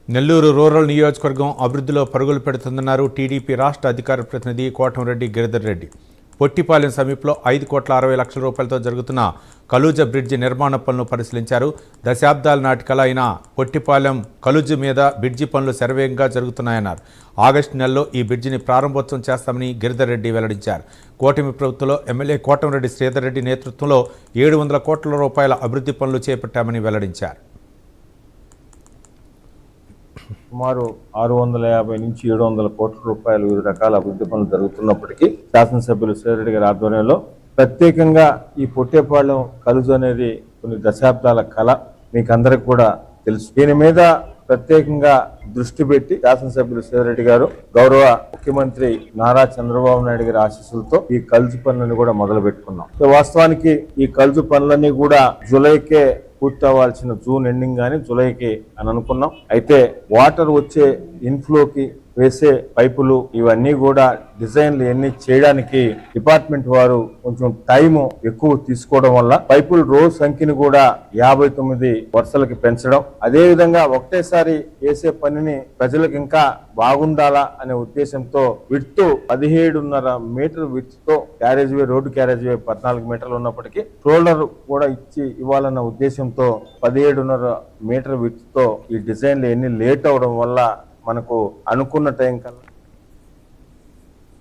Nellore rural నియోజకవర్గం అభివృద్ధిలో పరుగులు పెడుతుందన్నారు టీడీపీ రాష్ట్ర అధికార ప్రతినిధి కోటంరెడ్డి గిరిధర్ రెడ్డి. పొట్టిపాలెం సమీపంలో 5,60,00,000 రూపాయలతో జరుగుతున్న కలూజ బ్రిడ్జి నిర్మాణ పనులను పరిశీలించారు. దశాబ్దాల నాటి కల అయిన పొట్టిపాలెం కలుజు మీద బ్రిడ్జి పనులు శరవేగంగా జరుగుతున్నాయన్నారు. ఆగస్టు నెలలో ఈ బ్రిడ్జిని ప్రారంభోత్సవం చేస్తామని గిరిధర్ రెడ్డి వెల్లడించారు. కూటమి ప్రభుత్వంలో ఎమ్మెల్యే కోటంరెడ్డి శ్రీధర్ రెడ్డి నేతృత్వంలో 700 కోట్ల రూపాయల అభివృద్ధి పనులు చేపట్టామని వెల్లడించారు. సుమారు 650 నుంచి 700 కోట్ల రూపాయలు వివిధ రకాల అభివృద్ధి పనులు జరుగుతున్నప్పటికీ శాసనసభ్యులు శ్రీరెడ్డి గారి ఆధ్వర్యంలో ప్రత్యేకంగా ఈ పొట్టేపాలెం కలుజు అనేది కొన్ని దశాబ్దాల కళ మీకు అందరికి కూడా తెలుసు. దీని మీద ప్రత్యేకంగా దృష్టి పెట్టి శాసనసభ్యులు శ్రీరెడ్డి గారు గౌరవ ముఖ్యమంత్రి నారా చంద్రబాబు నాయుడు గారి ఆశీస్సులతో ఈ కలుజు పనులను కూడా మొదలు పెట్టుకున్నాం. వాస్తవానికి ఈ కలుజు పనులన్నీ కూడా జూలైకే పూర్తి అవ్వాల్సిన జూన్ ఎండింగ్ గానీ జూలైకి అని అనుకున్నాం. అయితే వాటర్ వచ్చే ఇన్ఫ్లోకి వేసే పైపులు ఇవన్నీ కూడా డిజైన్లు ఎన్ని చేయడానికి డిపార్ట్మెంట్ వారు కొంచెం టైం ఎక్కువ తీసుకోవడం వల్ల పైపుల రోజు సంఖ్యను కూడా 59 వరుసలకి పెంచడం, అదే విధంగా ఒకటేసారి వేసే పనిని ప్రజలకు ఇంకా బాగుండాలా అనే ఉద్దేశంతో విడ్త్ 17.5 మీటర్ విడ్త్ తో క్యారేజ్ వే, రోడ్డు క్యారేజ్ వే 14 మీటర్లు ఉన్నప్పటికీ షోల్డర్ కూడా ఇవ్వాలన్న ఉద్దేశంతో 17.5 మీటర్ విడ్త్ తో ఈ డిజైన్లు ఎన్ని లేట్ అవడం వల్ల మనకు అనుకున్న టైం కన్నా